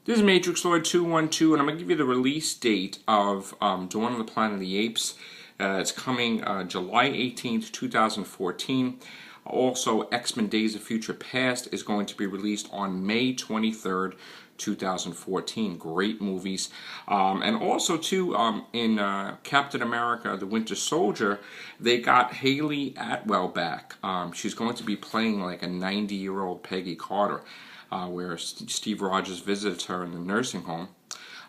This is Matrixlord 212, and I'm going to give you the release date of Dawn of the Planet of the Apes. It's coming July 18th, 2014. Also, X-Men Days of Future Past is going to be released on May 23rd, 2014. Great movies. And also, too, in Captain America, The Winter Soldier, they got Haley Atwell back. She's going to be playing like a 90-year-old Peggy Carter. Where Steve Rogers visits her in the nursing home.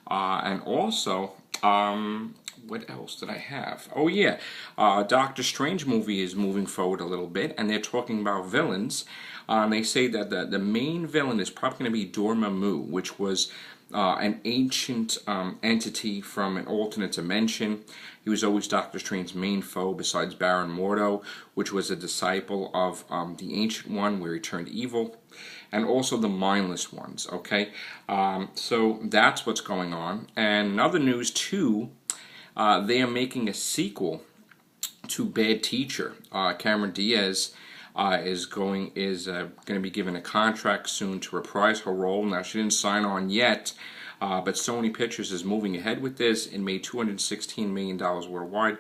And also, what else did I have? Oh yeah, Doctor Strange movie is moving forward a little bit, and they're talking about villains. They say that the main villain is probably going to be Dormammu, which was an ancient entity from an alternate dimension. He was always Doctor Strange's main foe, besides Baron Mordo, which was a disciple of the Ancient One, where he turned evil, and also the Mindless Ones. Okay, so that's what's going on. And in other news too, they are making a sequel to Bad Teacher. Cameron Diaz is going to be given a contract soon to reprise her role. Now, she didn't sign on yet, but Sony Pictures is moving ahead with this. It made $216 million worldwide.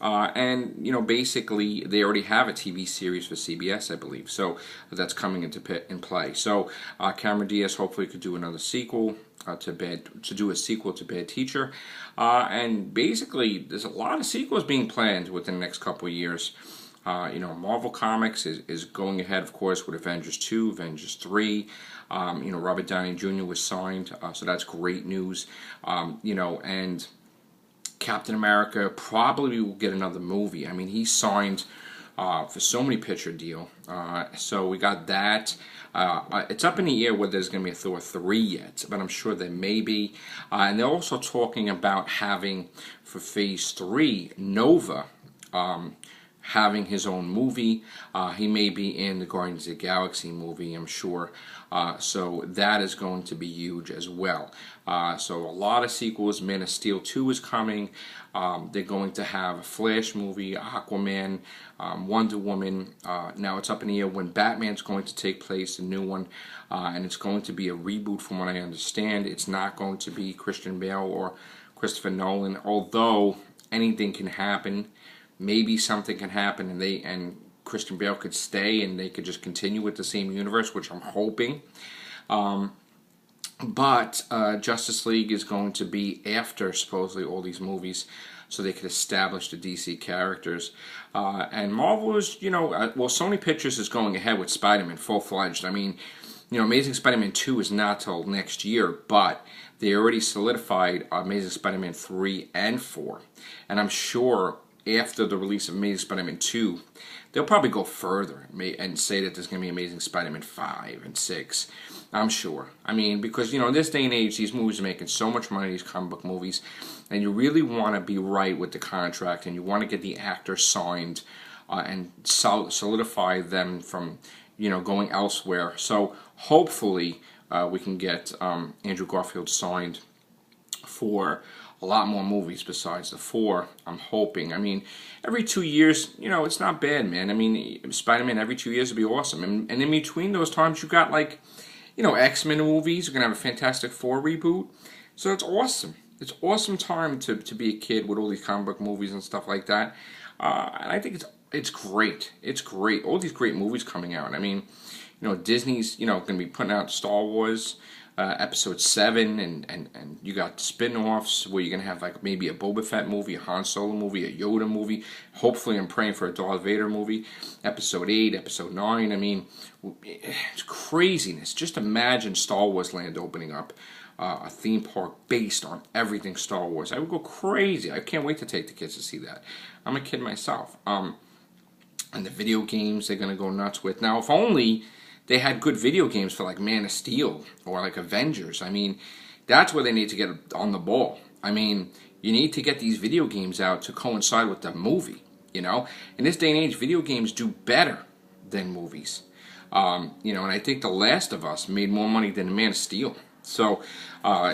And, you know, basically, they already have a TV series for CBS, I believe. So that's coming into play. So Cameron Diaz hopefully could do another sequel to Bad Teacher. And basically, there's a lot of sequels being planned within the next couple of years. You know, Marvel Comics is going ahead, of course, with Avengers 2, Avengers 3. You know, Robert Downey Jr. was signed, so that's great news. You know, and Captain America probably will get another movie. I mean, he signed for so many picture deal. So we got that. It's up in the air whether there's going to be a Thor 3 yet, but I'm sure there may be. And they're also talking about having, for Phase 3, Nova having his own movie. He may be in the Guardians of the Galaxy movie, I'm sure. So that is going to be huge as well. So a lot of sequels. Man of Steel 2 is coming. They're going to have a Flash movie, Aquaman, Wonder Woman. Now it's up in the air when Batman's going to take place, a new one. And it's going to be a reboot from what I understand. It's not going to be Christian Bale or Christopher Nolan, although anything can happen. Maybe something can happen and Christian Bale could stay and they could just continue with the same universe, which I'm hoping. But Justice League is going to be after, supposedly, all these movies, so they could establish the DC characters. And Marvel is, you know, well, Sony Pictures is going ahead with Spider-Man full-fledged. I mean, you know, Amazing Spider-Man 2 is not till next year, but they already solidified Amazing Spider-Man 3 and 4. And I'm sure after the release of Amazing Spider-Man 2, they'll probably go further and say that there's going to be Amazing Spider-Man 5 and 6. I'm sure. I mean, because, you know, in this day and age, these movies are making so much money, these comic book movies, and you really want to be right with the contract, and you want to get the actor signed and solidify them from, you know, going elsewhere. So hopefully we can get Andrew Garfield signed for a lot more movies besides the 4, I'm hoping. I mean, every 2 years, you know, it's not bad, man. I mean, Spider-Man every 2 years would be awesome. And in between those times, you got, like, you know, X-Men movies. You're going to have a Fantastic Four reboot. So it's awesome. It's awesome time to be a kid with all these comic book movies and stuff like that. And I think it's great. It's great. All these great movies coming out. I mean, you know, Disney's, you know, going to be putting out Star Wars Episode 7, and you got spin-offs where you're going to have like maybe a Boba Fett movie, a Han Solo movie, a Yoda movie. Hopefully I'm praying for a Darth Vader movie. Episode 8, Episode 9. I mean, it's craziness. Just imagine Star Wars Land opening up a theme park based on everything Star Wars. I would go crazy. I can't wait to take the kids to see that. I'm a kid myself. And the video games they're going to go nuts with. Now, if only they had good video games for like Man of Steel or like Avengers. I mean, that's where they need to get on the ball. I mean, you need to get these video games out to coincide with the movie, you know? In this day and age, video games do better than movies. You know, and I think The Last of Us made more money than Man of Steel. So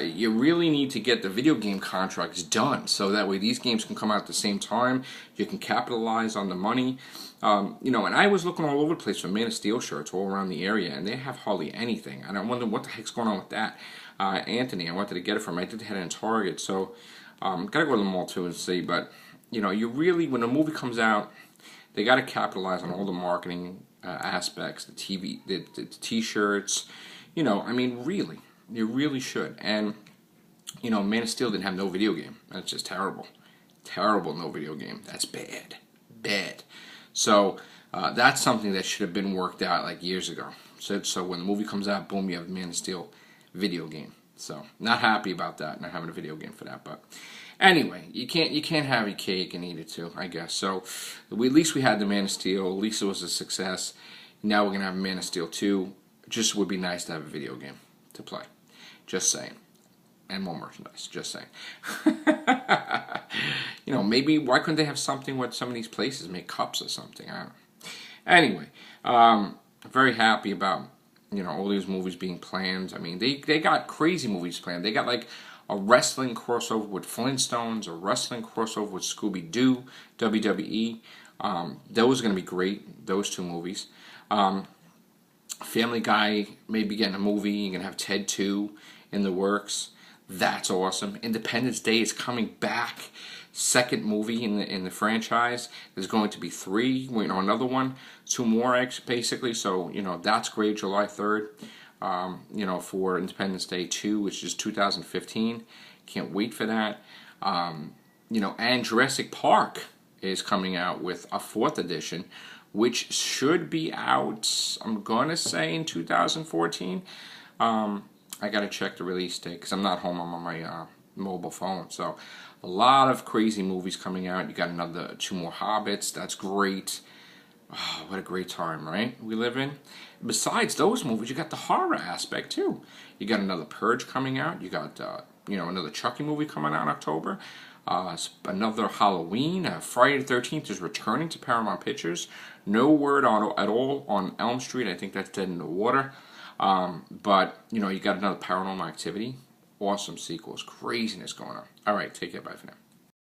you really need to get the video game contracts done so that way these games can come out at the same time. You can capitalize on the money. You know, and I was looking all over the place for Man of Steel shirts all around the area, and they have hardly anything. And I wonder what the heck's going on with that. Anthony. I wanted to get it from him. I did head in Target, so gotta go to the mall too and see. But you know, you really, when a movie comes out, they gotta capitalize on all the marketing aspects, the TV, the T-shirts. You know, I mean, really, you really should. And you know, Man of Steel didn't have no video game. That's just terrible. Terrible, no video game. That's bad. Bad. So that's something that should have been worked out like years ago. So when the movie comes out, boom, you have Man of Steel video game. So not happy about that, not having a video game for that. But anyway, you can't have your cake and eat it too, I guess. So at least we had the Man of Steel. At least it was a success. Now we're gonna have Man of Steel 2. Just would be nice to have a video game to play. Just saying. And more merchandise, just saying. You know, maybe, why couldn't they have something with some of these places, make cups or something? I don't know. Anyway, very happy about, you know, all these movies being planned. I mean, they got crazy movies planned. They got like a wrestling crossover with Flintstones, a wrestling crossover with Scooby-Doo, WWE. Those are going to be great, those two movies. Family Guy may be getting a movie. You're going to have Ted 2 in the works. That's awesome. Independence Day is coming back. Second movie in the franchise. There's going to be 3. Waiting on another one. 2 more, basically. So, you know, that's great. July 3rd. You know, for Independence Day 2, which is 2015. Can't wait for that. You know, and Jurassic Park is coming out with a 4th edition, which should be out, I'm going to say, in 2014. I got to check the release date because I'm not home. I'm on my mobile phone. So a lot of crazy movies coming out. You got another 2 more Hobbits. That's great. Oh, what a great time, right? We live in. Besides those movies, you got the horror aspect too. You got another Purge coming out. You got you know, another Chucky movie coming out in October. Another Halloween. Friday the 13th is returning to Paramount Pictures. No word at all on Elm Street. I think that's dead in the water. But, you know, you got another Paranormal Activity. Awesome sequels. Craziness going on. All right, take care. Bye for now.